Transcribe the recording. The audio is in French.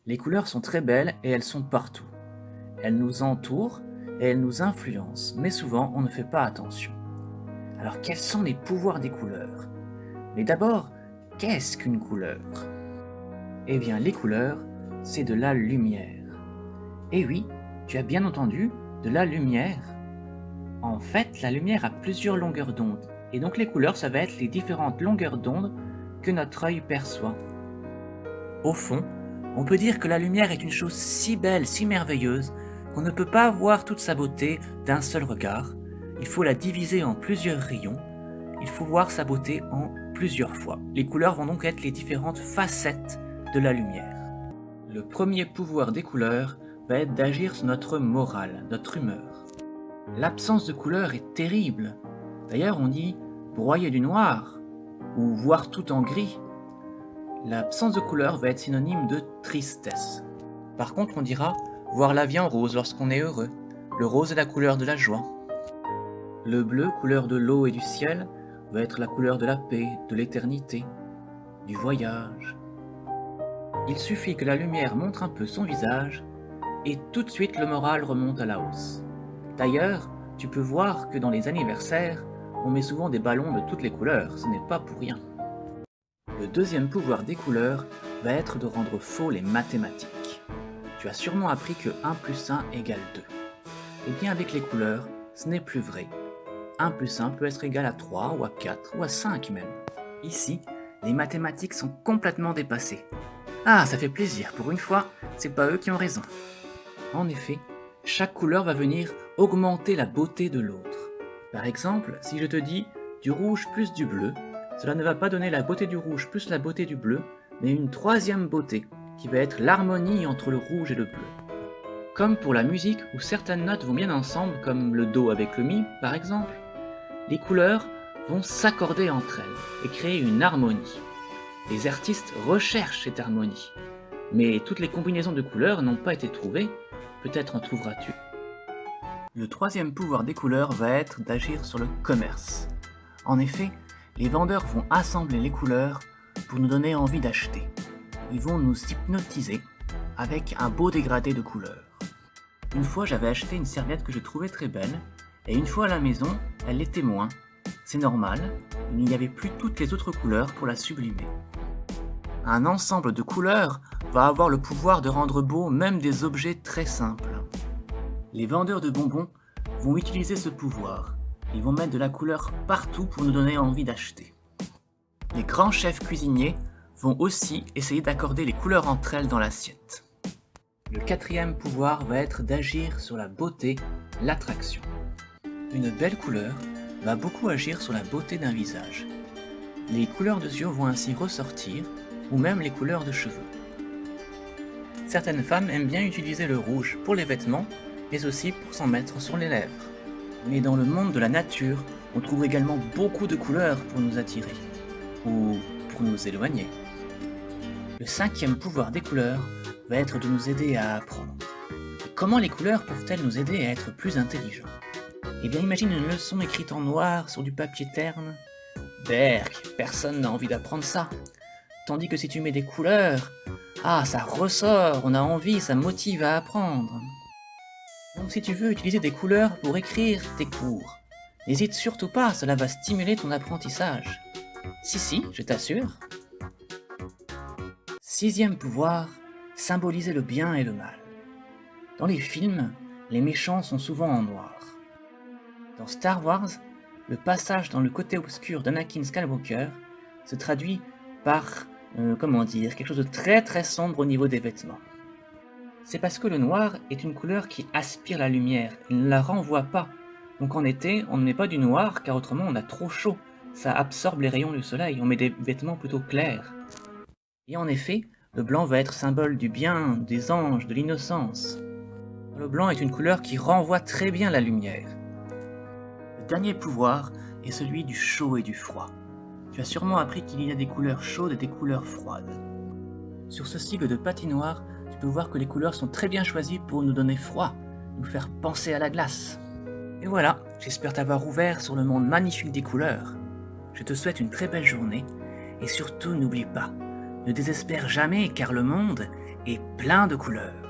Les couleurs sont très belles et elles sont partout. Elles nous entourent et elles nous influencent, mais souvent on ne fait pas attention. Alors quels sont les pouvoirs des couleurs? Mais d'abord, qu'est-ce qu'une couleur? Eh bien les couleurs, c'est de la lumière. Et oui, tu as bien entendu, de la lumière. En fait, la lumière a plusieurs longueurs d'onde, et donc les couleurs, ça va être les différentes longueurs d'onde que notre œil perçoit. Au fond, on peut dire que la lumière est une chose si belle, si merveilleuse, qu'on ne peut pas voir toute sa beauté d'un seul regard. Il faut la diviser en plusieurs rayons. Il faut voir sa beauté en plusieurs fois. Les couleurs vont donc être les différentes facettes de la lumière. Le premier pouvoir des couleurs va être d'agir sur notre morale, notre humeur. L'absence de couleur est terrible. D'ailleurs, on dit broyer du noir ou voir tout en gris. L'absence de couleur va être synonyme de tristesse. Par contre, on dira voir la vie en rose lorsqu'on est heureux. Le rose est la couleur de la joie. Le bleu, couleur de l'eau et du ciel, va être la couleur de la paix, de l'éternité, du voyage. Il suffit que la lumière montre un peu son visage et tout de suite le moral remonte à la hausse. D'ailleurs, tu peux voir que dans les anniversaires, on met souvent des ballons de toutes les couleurs, ce n'est pas pour rien. Le deuxième pouvoir des couleurs va être de rendre faux les mathématiques. Tu as sûrement appris que 1 plus 1 égale 2. Eh bien avec les couleurs, ce n'est plus vrai. 1 plus 1 peut être égal à 3 ou à 4 ou à 5 même. Ici, les mathématiques sont complètement dépassées. Ah, ça fait plaisir, pour une fois, c'est pas eux qui ont raison. En effet, chaque couleur va venir augmenter la beauté de l'autre. Par exemple, si je te dis du rouge plus du bleu, cela ne va pas donner la beauté du rouge plus la beauté du bleu, mais une troisième beauté, qui va être l'harmonie entre le rouge et le bleu. Comme pour la musique où certaines notes vont bien ensemble, comme le do avec le mi par exemple, les couleurs vont s'accorder entre elles et créer une harmonie. Les artistes recherchent cette harmonie, mais toutes les combinaisons de couleurs n'ont pas été trouvées, peut-être en trouveras-tu. Le troisième pouvoir des couleurs va être d'agir sur le commerce. En effet, les vendeurs vont assembler les couleurs pour nous donner envie d'acheter. Ils vont nous hypnotiser avec un beau dégradé de couleurs. Une fois, j'avais acheté une serviette que je trouvais très belle, et une fois à la maison, elle l'était moins. C'est normal, il n'y avait plus toutes les autres couleurs pour la sublimer. Un ensemble de couleurs va avoir le pouvoir de rendre beau même des objets très simples. Les vendeurs de bonbons vont utiliser ce pouvoir. Ils vont mettre de la couleur partout pour nous donner envie d'acheter. Les grands chefs cuisiniers vont aussi essayer d'accorder les couleurs entre elles dans l'assiette. Le quatrième pouvoir va être d'agir sur la beauté, l'attraction. Une belle couleur va beaucoup agir sur la beauté d'un visage. Les couleurs de yeux vont ainsi ressortir, ou même les couleurs de cheveux. Certaines femmes aiment bien utiliser le rouge pour les vêtements, mais aussi pour s'en mettre sur les lèvres. Mais dans le monde de la nature, on trouve également beaucoup de couleurs pour nous attirer, ou pour nous éloigner. Le cinquième pouvoir des couleurs va être de nous aider à apprendre. Et comment les couleurs peuvent-elles nous aider à être plus intelligents? Eh bien imagine une leçon écrite en noir sur du papier terne. Berk, personne n'a envie d'apprendre ça. Tandis que si tu mets des couleurs, ah ça ressort, on a envie, ça motive à apprendre. Donc si tu veux utiliser des couleurs pour écrire tes cours, n'hésite surtout pas, cela va stimuler ton apprentissage. Si, je t'assure. Sixième pouvoir, symboliser le bien et le mal. Dans les films, les méchants sont souvent en noir. Dans Star Wars, le passage dans le côté obscur d'Anakin Skywalker se traduit par, quelque chose de très très sombre au niveau des vêtements. C'est parce que le noir est une couleur qui aspire la lumière, il ne la renvoie pas. Donc en été, on ne met pas du noir car autrement on a trop chaud, ça absorbe les rayons du soleil, on met des vêtements plutôt clairs. Et en effet, le blanc va être symbole du bien, des anges, de l'innocence. Le blanc est une couleur qui renvoie très bien la lumière. Le dernier pouvoir est celui du chaud et du froid. Tu as sûrement appris qu'il y a des couleurs chaudes et des couleurs froides. Sur ce style de patinoire, tu peux voir que les couleurs sont très bien choisies pour nous donner froid, nous faire penser à la glace. Et voilà, j'espère t'avoir ouvert sur le monde magnifique des couleurs. Je te souhaite une très belle journée, et surtout n'oublie pas, ne désespère jamais car le monde et plein de couleurs.